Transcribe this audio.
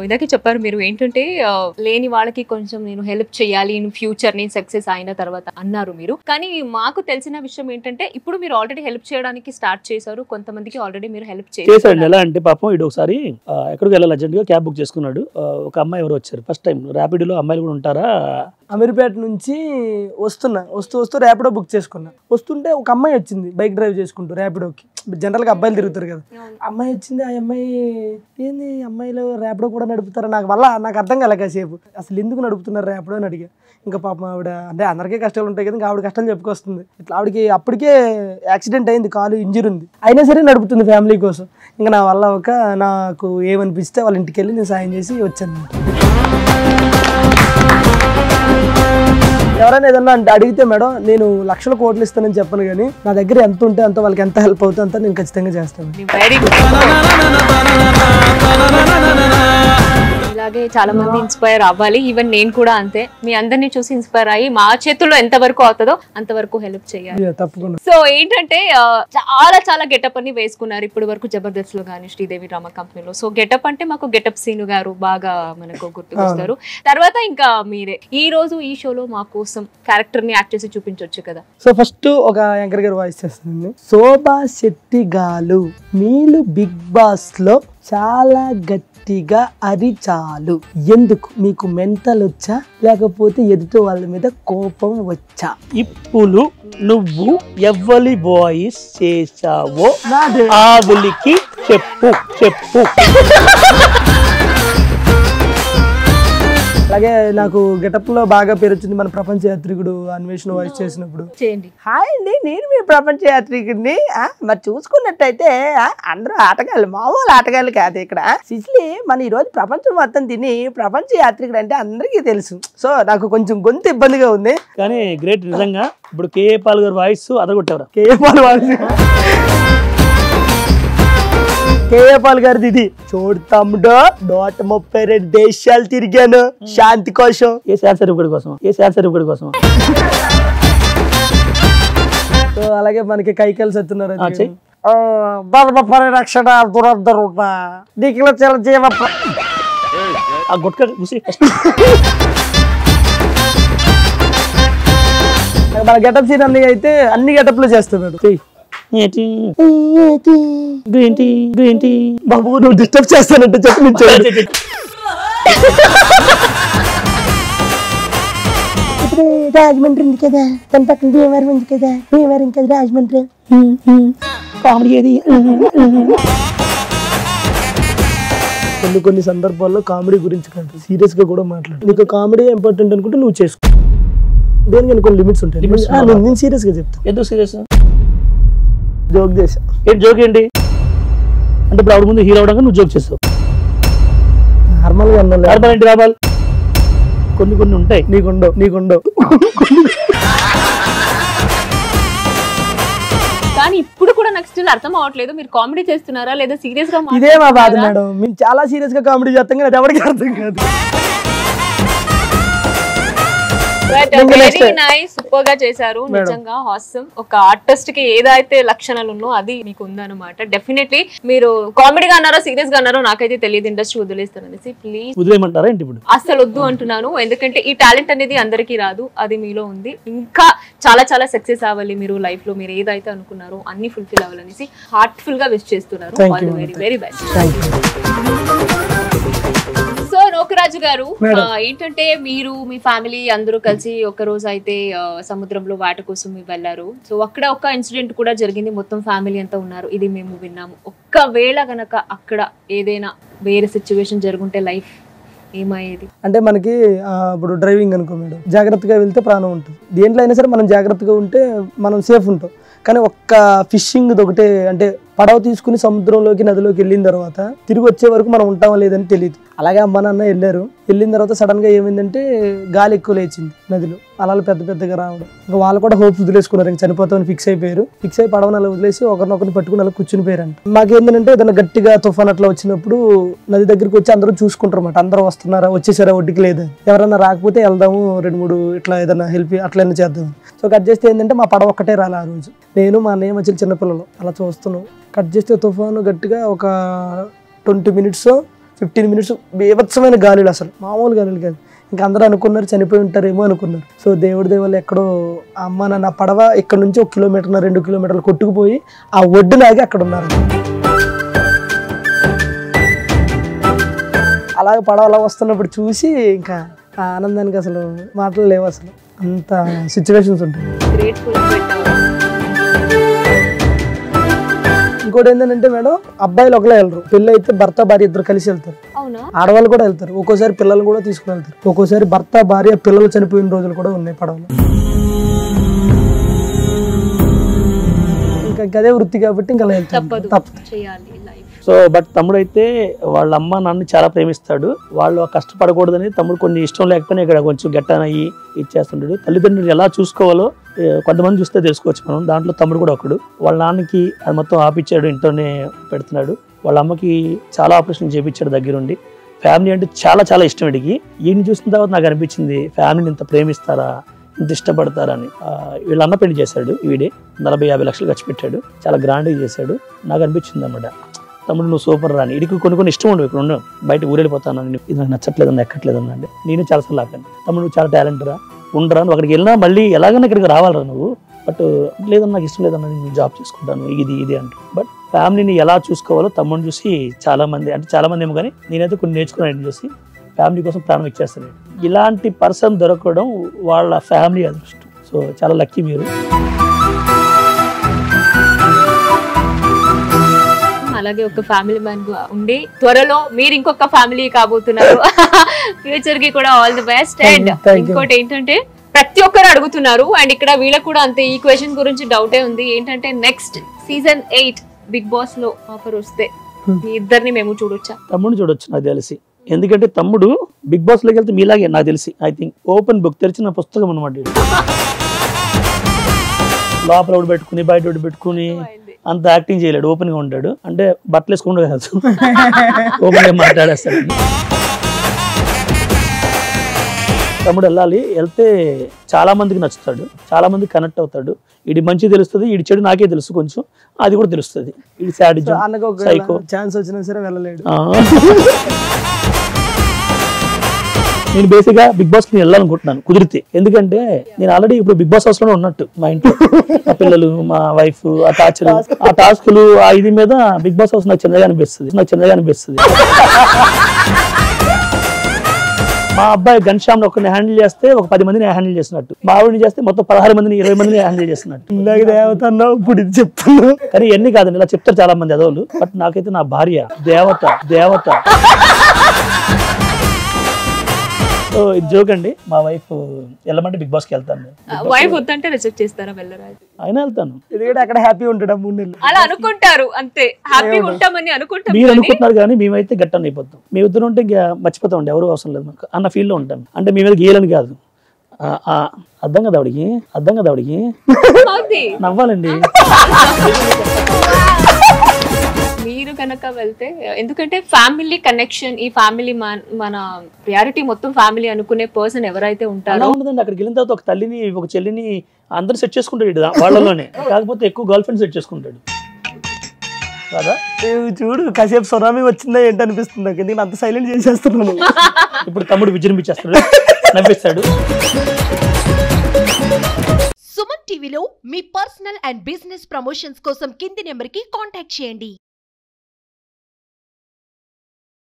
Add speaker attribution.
Speaker 1: ఇందాకే చెప్పారు మీరు ఏంటంటే లేని వాళ్ళకి కొంచెం నేను హెల్ప్ చేయాలి ఇన్ ఫ్యూచర్ నేను సక్సెస్ అయిన తర్వాత అన్నారు మీరు. కానీ మాకు తెలిసిన విషయం ఏంటంటే ఇప్పుడు మీరు ఆల్రెడీ హెల్ప్ చేయడానికి స్టార్ట్ చేశారు, కొంతమందికి ఆల్రెడీ మీరు హెల్ప్ చేశారు.
Speaker 2: ఎలా అంటే పాపం ఇటు ఒకసారి ఎక్కడికి వెళ్ళాలి అర్జెంట్ గా క్యాబ్ బుక్ చేసుకున్నాడు. ఒక అమ్మాయి ఎవరు వచ్చారు ఫస్ట్ టైం. ర్యాపిడోలో అమ్మాయిలు కూడా ఉంటారా?
Speaker 3: అమీర్పేట నుంచి వస్తూ ర్యాపిడో బుక్ చేసుకున్నా. వస్తుంటే ఒక అమ్మాయి వచ్చింది బైక్ డ్రైవ్ చేసుకుంటూ ర్యాపిడోకి. జనరల్గా అబ్బాయిలు తిరుగుతారు కదా, అమ్మాయి వచ్చింది. ఆ అమ్మాయి ఏంది అమ్మాయిలు ర్యాపిడో కూడా నడుపుతారా? నాకు అర్థం కాలే కాసేపు అసలు ఎందుకు నడుపుతున్నారు ర్యాపిడో అని అడిగా. ఇంకా పాపం ఆవిడ అంటే అందరికీ కష్టాలు ఉంటాయి కదా, ఇంకా ఆవిడ కష్టాలు చెప్పుకొస్తుంది. ఇట్లా ఆవిడకి అప్పటికే యాక్సిడెంట్ అయింది, కాలు ఇంజరీ ఉంది, అయినా సరే నడుపుతుంది ఫ్యామిలీ కోసం. ఇంకా నా వల్ల నాకు ఏమనిపిస్తే వాళ్ళ ఇంటికి వెళ్ళి నేను సాయం చేసి వచ్చాను. ఎవరైనా ఏదన్నా అంటే అడిగితే మేడం నేను లక్షల కోట్లు ఇస్తానని చెప్పను, కానీ నా దగ్గర ఎంత ఉంటే అంత వాళ్ళకి ఎంత హెల్ప్ అవుతుందో అంత నేను ఖచ్చితంగా చేస్తాను.
Speaker 1: ఇలాగే చాలా మంది ఇన్స్పైర్ అవ్వాలి. ఈవెన్ నేను కూడా అంతే, మీ అందరినీ చూసి ఇన్స్పైర్ అయ్యి మా చేతుల్లో ఎంత వరకు అవుతుందో అంతవరకు హెల్ప్ చేయాలి.
Speaker 3: తప్పకుండా.
Speaker 1: సో ఏంటంటే చాలా గెటప్ అని వేసుకున్నారు ఇప్పటి వరకు జబర్దస్త్ లో కానీ శ్రీదేవి డ్రామా కంపెనీలో. సో గెటప్ అంటే మాకు గెటప్ సీను గారు బాగా మనకు గుర్తుకొస్తారు. తర్వాత ఇంకా మీరే ఈ రోజు ఈ షోలో మా కోసం క్యారెక్టర్ ని యాక్ట్ చేసి చూపించవచ్చు కదా.
Speaker 3: సో ఫస్ట్ ఒక యాంకర్ గారు వాయిస్ చేస్తానండి. శోభా శెట్టి గారు మీరు బిగ్ బాస్ లో చాలా గట్టిగా అరిచాలు, ఎందుకు? మీకు మెంటల్ వచ్చా లేకపోతే ఎదుటి వాళ్ళ మీద కోపం వచ్చా?
Speaker 2: ఇప్పుడు నువ్వు ఎవ్వలి వాయిస్ చేసావో ఆవులికి చెప్పు.
Speaker 3: అలాగే నాకు గెటప్ లో బాగా పేరు వచ్చింది మన ప్రపంచ యాత్రికుడు అన్వేషణ వాయిస్ చేసినప్పుడు.
Speaker 1: చేయండి.
Speaker 3: హాయ్ అండి, నేను మీ ప్రపంచ యాత్రికుడిని. మరి చూసుకున్నట్టయితే అందరూ ఆటగాళ్ళు, మామూలు ఆటగాళ్ళు కాదు. ఇక్కడ సిసిలి మన ఈ రోజు ప్రపంచం మొత్తం తిని ప్రపంచ యాత్రికుడు అంటే అందరికీ తెలుసు. సో నాకు కొంచెం గొంతు ఇబ్బందిగా ఉంది, కానీ
Speaker 2: గ్రేట్ నిజంగా. ఇప్పుడు కేఏ పాల్ గారు వాయిస్ అదగొట్టేవారు.
Speaker 3: KA Paul voice KA Paul గారిది ఇది. చూడు తమ్ముడు 132 దేశాలు తిరిగాను శాంతి కోసం.
Speaker 2: ఏ సర్టిఫికేట్ కోసం.
Speaker 3: సో అలాగే మనకి కైకల్ సత్తున్నారు. ధర్మ పరిరక్షణ దురంధరుట నీకు చిరంజీవ మన గెటప్ సీన్ అన్ని అయితే అన్ని గెటప్లు చేస్తున్నాడు. గ్రీన్ టీ బాబు నువ్వు డిస్టర్బ్ చేస్తానంటే చెప్పు. ఇప్పుడు రాజమండ్రి ఉంది కదా, దాని పక్కన భీమవరం ఉంది కదా, భీమవరం కదా రాజమండ్రి. కామెడీ ఏది? కొన్ని సందర్భాల్లో కామెడీ గురించి కాదు, సీరియస్ గా కూడా మాట్లాడు. నీకు కామెడీ ఇంపార్టెంట్ అనుకుంటే నువ్వు చేసుకో, దేనికి కొన్ని లిమిట్స్ ఉంటాయి. నేను సీరియస్ గా చెప్తాను.
Speaker 2: ఎందుకు సీరియస్?
Speaker 3: జోక్ చేసా.
Speaker 2: ఏంటి జోక్? ఏంటి అంటే ఇప్పుడు ఆవిడ ముందు హీరో అవడానికి నువ్వు జోక్ చేస్తావు? నార్మల్ ఏంటి రావాలి, కొన్ని ఉంటాయి, నీకుండవు.
Speaker 1: కానీ ఇప్పుడు కూడా నాకు స్టిల్ అర్థం అవ్వట్లేదు, మీరు కామెడీ చేస్తున్నారా లేదా సీరియస్ గా?
Speaker 3: ఇదే మా బాధ మేడం, మేము చాలా సీరియస్ గా కామెడీ చేస్తాం కానీ అది ఎవరికి అర్థం కాదు.
Speaker 1: వెరీ నైస్, సూపర్ గా చేశారు నిజంగా. హాస్యం ఒక ఆర్టిస్ట్ కి ఏదైతే లక్షణాలు ఉన్నో అది మీకు ఉందన్నమాట. డెఫినెట్లీ మీరు కామెడీగా అన్నారో సీరియస్ గా అన్నారో నాకైతే తెలియదు, ఇండస్ట్రీ వదిలేస్తాను అనేసి. ప్లీజ్
Speaker 2: వదిలేయమంటారా ఏంటి? ఇప్పుడు
Speaker 1: అసలు వద్దు అంటున్నాను, ఎందుకంటే ఈ టాలెంట్ అనేది అందరికీ రాదు, అది మీలో ఉంది. ఇంకా చాలా సక్సెస్ అవ్వాలి మీరు లైఫ్ లో, మీరు ఏదైతే అనుకున్నారో అన్ని ఫుల్ఫిల్ అవ్వాలనేసి హార్ట్ఫుల్ గా విష్ చేస్తున్నారు. Very best. సో నోకరాజు గారు, ఏంటంటే మీరు మీ ఫ్యామిలీ అందరూ కలిసి ఒక రోజు అయితే సముద్రంలో వేట కోసం వెళ్ళారు. సో అక్కడ ఒక ఇన్సిడెంట్ కూడా జరిగింది, మొత్తం ఫ్యామిలీ అంతా ఉన్నారు, ఇది మేము విన్నాము. ఒక్కవేళ గనక అక్కడ ఏదైనా వేరే సిచ్యువేషన్ జరుగుంటే లైఫ్ ఏమయ్యేది?
Speaker 3: అంటే మనకి ఇప్పుడు డ్రైవింగ్ అనుకో మేడం, జాగ్రత్తగా వెళ్తే ప్రాణం ఉంటుంది. దేంట్లో అయినా సరే మనం జాగ్రత్తగా ఉంటే మనం సేఫ్ ఉంటాం. కానీ ఒక్క ఫిషింగ్ ఒకటే, అంటే పడవ తీసుకుని సముద్రంలోకి నదిలోకి వెళ్ళిన తర్వాత తిరిగి వచ్చే వరకు మనం ఉంటామో లేదని తెలియదు. అలాగే అమ్మ నాన్న వెళ్ళిన తర్వాత సడన్ గా ఏమైందంటే గాలి ఎక్కువ లేచింది నదిలో, అలలు పెద్దగా రావడం. ఇంకా వాళ్ళు కూడా హోప్స్ వదిలేసుకున్నారు, ఇంకా చనిపోతామని ఫిక్స్ అయి పడవని అలా వదిలేసి ఒకరినొకరిని పట్టుకుని అలా కూర్చుని పోయారంట. మాకేంటంటే ఏదైనా గట్టిగా తుఫాన్ అట్లా వచ్చినప్పుడు నది దగ్గరికి వచ్చి అందరూ చూసుకుంటారు అన్నమాట, అందరూ వస్తున్నారా, వచ్చేసారా, ఒడ్డుకి లేదా, ఎవరైనా రాకపోతే వెళ్దాము 2-3 ఇట్లా ఏదైనా హెల్ప్ అట్లయినా చేద్దాం. సో కట్ చేస్తే ఏంటంటే మా పడవ ఒక్కటే రాలి ఆ రోజు. నేను మా అన్నయ్య మధ్య చిన్నపిల్లలు అలా చూస్తున్నాం. కట్ చేస్తే తుఫాను గట్టిగా ఒక 20 minutes 15 minutes బీభత్సమైన గాలులు, అసలు మామూలు గాలులు కాదు. ఇంకా అందరూ అనుకున్నారు చనిపోయి ఉంటారేమో అనుకున్నారు. సో దేవుడి దేవాళ్ళు ఎక్కడో అమ్మ నా పడవ ఇక్కడ నుంచి 1 కిలోమీటర్ 2 కిలోమీటర్లు కొట్టుకుపోయి ఆ ఒడ్డులాగి అక్కడ ఉన్నారు. అలాగే పడవ అలా వస్తున్నప్పుడు చూసి ఇంకా ఆ ఆనందానికి అసలు మాటలు లేవు, అసలు అంత సిచ్యువేషన్స్ ఉంటాయి. ఇంకోటి ఏంటంటే మేడం, అబ్బాయిలు ఒకలే వెళ్ళరు, పెళ్ళి అయితే భర్త భార్య ఇద్దరు కలిసి వెళ్తారు. ఆడవాళ్ళు కూడా వెళ్తారు, ఒక్కోసారి పిల్లలు కూడా తీసుకుని వెళ్తారు. ఒక్కోసారి భర్త భార్య పిల్లలు చనిపోయిన రోజులు కూడా ఉన్నాయి పడవలు. ఇంకా అదే వృత్తి కాబట్టి ఇంకా తప్పదు.
Speaker 2: సో బట్ తమ్ముడు అయితే వాళ్ళ అమ్మ నాన్న చాలా ప్రేమిస్తాడు. వాళ్ళు కష్టపడకూడదని తమ్ముడు కొన్ని ఇష్టం లేకపోయినా ఇక్కడ కొంచెం గట్టనయ్యి ఇచ్చేస్తుంటాడు. తల్లిదండ్రులు ఎలా చూసుకోవాలో కొంతమంది చూస్తే తెలుసుకోవచ్చు మనం. దాంట్లో తమ్ముడు కూడా ఒకడు. వాళ్ళ నాన్నకి అది మొత్తం ఆపిచ్చాడు, ఇంట్లోనే పెడుతున్నాడు. వాళ్ళ అమ్మకి చాలా ఆపరేషన్ చేయించాడు దగ్గరుండి. ఫ్యామిలీ అంటే చాలా చాలా ఇష్టం. వీడికి ఈయన చూసిన తర్వాత నాకు అనిపించింది ఫ్యామిలీని ఇంత ప్రేమిస్తారా, ఇంత ఇష్టపడతారా అని. వీళ్ళ అన్న పెళ్లి చేశాడు వీడే, 40-50 లక్షలు ఖర్చు పెట్టాడు, చాలా గ్రాండ్గా చేశాడు. నాకు అనిపించింది అన్నమాట, తమ్ముడు నువ్వు సూపర్ రాని. ఇడికి కొన్ని ఇష్టం ఉండవు, ఇక్కడ ఉండవు, బయట ఊరెళ్ళిపోతాను, ఇది నాకు నచ్చట్లేదన్నా ఎక్కట్లేదన్నా అంటే నేను చాలాసార్లు ఆపాను. తమ్ముడు నువ్వు చాలా టాలెంట్ రా, ఉండరా, నువ్వు అక్కడికి వెళ్ళినా మళ్ళీ ఎలాగైనా ఇక్కడికి రావాలరా నువ్వు, బట్ లేదన్నా నాకు ఇష్టం లేదన్నా నేను జాబ్ చేసుకుంటాను ఇది అంటూ. బట్ ఫ్యామిలీని ఎలా చూసుకోవాలో తమ్ముడిని చూసి చాలా మంది ఏమో కానీ నేనైతే కొన్ని నేర్చుకున్నాను చూసి. ఫ్యామిలీ కోసం ప్రాణం ఇచ్చేస్తాను. ఇలాంటి పర్సన్ దొరకడం వాళ్ళ ఫ్యామిలీ అదృష్టం. సో చాలా లక్కీ మీరు.
Speaker 1: అలాగే ఒక ఫ్యామిలీ మ్యాన్ ఉండి త్వరలో మీరు ఇంకొక ఫ్యామిలీ కాబోతున్నారు. ఫ్యూచర్ కి కూడా ఆల్ ది బెస్ట్. అండ్ ఇంకోటి ఏంటంటే ప్రతి ఒక్కరు అడుగుతున్నారు, అండ్ ఇక్కడ వీళ్ళకి కూడా అంతే ఈ క్వశ్చన్ గురించి డౌటే ఉంది. ఏంటంటే నెక్స్ట్ సీజన్ 8 బిగ్ బాస్ లో ఆఫర్ వస్తే మీ ఇద్దరిని మేము చూడొచ్చా?
Speaker 2: తమ్ముడు చూడొచ్చు నాకు తెలిసి. ఎందుకంటే తమ్ముడు బిగ్ బాస్ లోకి వెళ్తే మీలాగే నాకు తెలిసి. ఐ థింక్ ఓపెన్ బుక్ తెరిచిన పుస్తకం అనమాట. లోపల ఒకటి పెట్టుకుని బయట ఒకటి పెట్టుకుని అంత యాక్టింగ్ చేయలేడు, ఓపెన్ గా ఉంటాడు. అంటే బట్టలు వేసుకుంటూ కాదు, ఓపెన్ గా మాట్లాడేస్తాడు. తమ్ముడు వెళ్తే చాలా మందికి నచ్చుతాడు, చాలా మందికి కనెక్ట్ అవుతాడు. ఇది మంచి తెలుస్తుంది, ఇది చెడు నాకే తెలుసు కొంచెం, అది కూడా తెలుస్తుంది. ఇది సైకో.
Speaker 3: ఛాన్స్ వచ్చినా సరే వెళ్ళలేడు.
Speaker 2: నేను బేసిక్ గా బిగ్ బాస్ కి వెళ్ళాలనుకుంటున్నాను కుదిరితే. ఎందుకంటే నేను ఆల్రెడీ ఇప్పుడు బిగ్ బాస్ హౌస్ లోనే ఉన్నట్టు. మా ఇంట్లో మా పిల్లలు, మా వైఫ్, ఆ టాస్క్లు ఆ ఇది మీద బిగ్ బాస్ హౌస్ నాకు చిన్నగా అనిపిస్తుంది. మా అబ్బాయి ఘన్శ్యామ్ ఒకరిని హ్యాండిల్ చేస్తే ఒక 10 మందిని హ్యాండిల్ చేసినట్టు, మా ఆవిడని చేస్తే మొత్తం 16 మందిని 20 మందిని హ్యాండిల్ చేసినట్టు.
Speaker 3: ఇప్పుడు ఇది చెప్తున్నా
Speaker 2: కానీ ఎన్ని కాదండి, ఇలా చెప్తారు చాలా మంది అదోళ్ళు. బట్ నాకైతే నా భార్య దేవత. సో ఇది జోక్ అండి. మా వైఫ్ వెళ్ళమంటే బిగ్ బాస్ కి వెళ్తాను.
Speaker 1: వైఫ్ వద్దంటే రిజెక్ట్ చేస్తారా? వెళ్ళరా?
Speaker 2: అయినా వెళ్తాను.
Speaker 3: ఎందుకంటే అక్కడ హ్యాపీ ఉంటాడు 3 నెలలు.
Speaker 1: అలా అనుకుంటారు అంతే, హ్యాపీ ఉంటామని అనుకుంటారు.
Speaker 2: మీరు అనుకుంటున్నారు కానీ మేమైతే గట్టని అయిపోతాం. మీ ఇద్దరు ఉంటే ఇంకా మర్చిపోతాం అండి, ఎవరు అవసరం లేదు మాకు అన్న ఫీల్ లో ఉంటాం. అంటే మీ మీద గీయాలని కాదు, అర్థం కదా ఆవిడికి నవ్వాలండి.
Speaker 1: మీరు కనుక వెళ్తే, ఎందుకంటే ఫ్యామిలీ కనెక్షన్, ఈ ఫ్యామిలీ మన ప్రియారిటీ మొత్తం ఫ్యామిలీ అనుకునే పర్సన్ ఎవరైతే ఉంటారో
Speaker 2: ఉండదండి. అక్కడికి వెళ్ళిన తర్వాత ఒక తల్లిని ఒక చెల్లిని అందరు సెట్ చేసుకుంటాడు వాళ్ళలోనే. కాకపోతే ఎక్కువ గర్ల్ ఫ్రెండ్ సెట్ చేసుకుంటాడు కదా.
Speaker 3: చూడు కాసేపు సునామీ వచ్చిందా ఏంటి అనిపిస్తుంది నాకు, ఎందుకంటే అంత సైలెంట్ చేసేస్తున్నాను.
Speaker 2: ఇప్పుడు తమ్ముడు విజృంభించేస్తాడు, నవ్విస్తాడు.
Speaker 4: సుమన్ టీవీలో మీ పర్సనల్ అండ్ బిజినెస్ ప్రమోషన్స్ కోసం కింది నెంబర్కి కాంటాక్ట్ చేయండి.